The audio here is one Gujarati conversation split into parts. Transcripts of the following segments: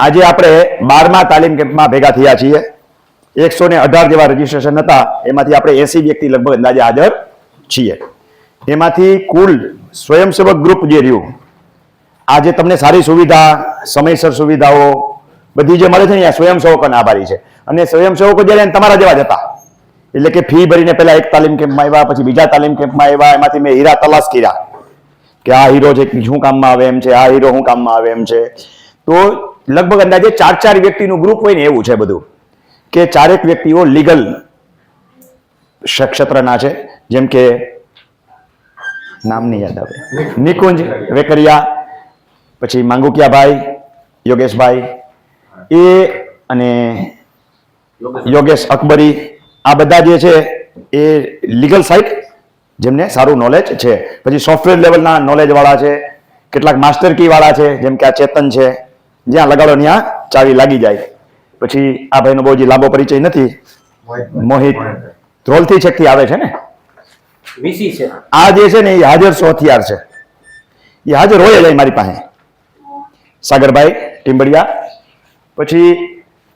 આજે આપણે 12મા તાલીમ કેમ્પમાં ભેગા થયા છીએ 118 જેવા રજીસ્ટ્રેશન હતા એમાંથી આપણે 80 વ્યક્તિ લગભગ અંદાજે હાજર છીએ એમાંથી કુલ સ્વયંસેવક ગ્રુપ જે રહ્યું આજે તમને સારી સુવિધા સમયસર સુવિધાઓ બધી જે મળે છે ને આ સ્વયંસેવકોને આભારી છે અને સ્વયંસેવકો જ્યારે તમારા જેવા જ હતા એટલે કે ફી ભરીને પહેલા એક તાલીમ કેમ્પમાં આવ્યા પછી બીજા તાલીમ કેમ્પમાં આવ્યા એમાંથી મેં હીરા તલાશ કર્યા કે આ હીરો છે શું કામમાં આવે એમ છે આ હીરો શું કામમાં આવે એમ છે તો લગભગ અંદાજે 4 વ્યક્તિનું ગ્રુપ હોય ને એવું છે બધું કે 4 વ્યક્તિઓ લીગલ ક્ષેત્રના છે જેમ કે નામ નહીં યાદ આવે નિકુંજ વેકરિયા પછી માંગુકિયાભાઈ યોગેશભાઈ એ અને યોગેશ અકબરી આ બધા જે છે એ લીગલ સાઇટ જેમને સારું નોલેજ છે પછી સોફ્ટવેર લેવલના નોલેજ વાળા છે કેટલાક માસ્ટર કી વાળા છે જેમ કે આ ચેતન છે જ્યાં લગાડો ત્યાં ચાવી લાગી જાય પછી આ ભાઈનો બહુ લાંબો પરિચય નથી મોહિત ધ્રોલથી છેકથી આવે છે ને વીસી છે આ જે છે ને એ હાજર 100 હથિયાર છે એ હાજર હોય જાય મારી પાસે સાગરભાઈ ટીમ્બડિયા પછી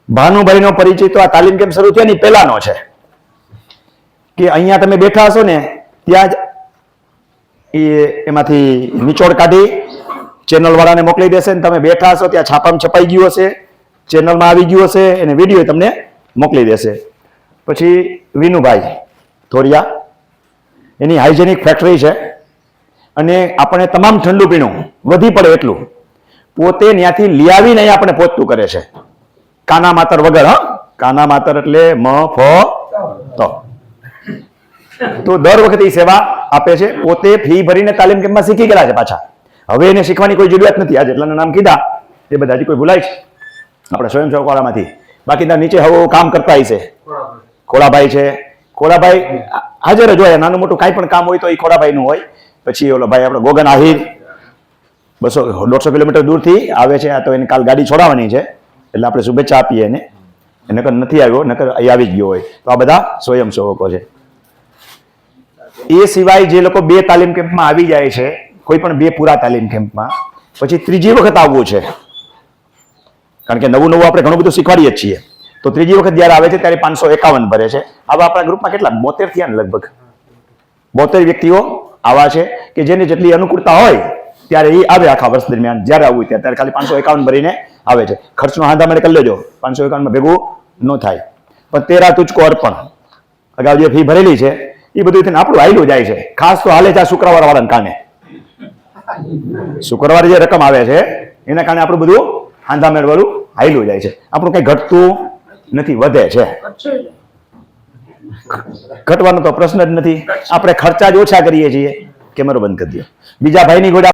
ભાનુભાઈનો પરિચય તો આ તાલીમ કેમ્પ શરૂ થયા ને પહેલાનો છે કે અહીંયા તમે બેઠા હશો ને ત્યાં જ એમાંથી નિચોડ કાઢી ચેનલ વાળાને મોકલી દેશે ને તમે બેઠા હશો ત્યાં છાપામાં છપાઈ ગયું હશે ચેનલમાં આવી ગયું હશે અને વિડીયો તમને મોકલી દેશે પછી વિનુભાઈ થોરિયા એની હાઇજેનિક ફેક્ટરી છે અને આપણે તમામ ઠંડુ પીણું વધી પડે એટલું પોતે ત્યાંથી લઈ આવીને અહીંયા આપણે પહોંચતું કરે છે કાના માતર વગર કાના માતર એટલે તો દર વખતે એ સેવા આપે છે પોતે ફી ભરીને તાલીમ કેમ્પમાં શીખી ગયા છે પાછા હવે એને શીખવાની કોઈ જરૂરિયાત નથી આ જેટલાના નામ કીધા એ બધા હજી કોઈ ભૂલાય છે આપણે સ્વયંસેવક વાળામાંથી બાકી ત્યાં નીચે હવે કામ કરતા છે ખોડાભાઈ છે ખોડાભાઈ હાજર જ હોય નાનું મોટું કાંઈ પણ કામ હોય તો એ ખોડાભાઈનું હોય પછી ઓલો ભાઈ આપણે ગોગન આહિર 200-150 કિલોમીટર દૂરથી આવે છે આ તો એને કાલ ગાડી છોડાવવાની છે એટલે આપણે શુભેચ્છા આપીએ એને નકર નથી આવ્યો નકર અહીં આવી જ ગયો હોય તો આ બધા સ્વયંસેવકો છે એ સિવાય જે લોકો 2 તાલીમ કેમ્પમાં આવી જાય છે કોઈ પણ 2 પૂરા તાલીમ કેમ્પમાં પછી ત્રીજી વખત આવવું છે કારણ કે નવું આપણે ઘણું બધું શીખવાડીએ જ છીએ તો ત્રીજી વખત જ્યારે આવે છે ત્યારે 551 ભરે છે આવા આપણા ગ્રુપમાં કેટલા 72 થયા ને લગભગ 72 વ્યક્તિઓ આવા છે કે જેને જેટલી અનુકૂળતા હોય ત્યારે એ આવે આખા વર્ષ દરમિયાન જ્યારે આવવું ત્યારે ખાલી 551 ભરીને આવે છે ખર્ચનો હાંધામણે કરી લેજો 551 ભેગું ન થાય પણ 13 તુચકો અર્પણ અગાઉ જે ફી ભરેલી છે એ બધું થઈને આપણું હાઈલું જાય છે ખાસ તો હાલે છે શુક્રવાર વાળાને કારણે શુક્રવારે જે રકમ આવે છે એના કારણે આપણું બધું હાંધામેળ વાળું હાઈલું જાય છે આપણું કઈ ઘટતું નથી વધે છે ઘટવાનો તો પ્રશ્ન જ નથી આપણે ખર્ચા જ ઓછા કરીએ છીએ કેમેરો બંધ કરી દો બીજા ભાઈની ગોડા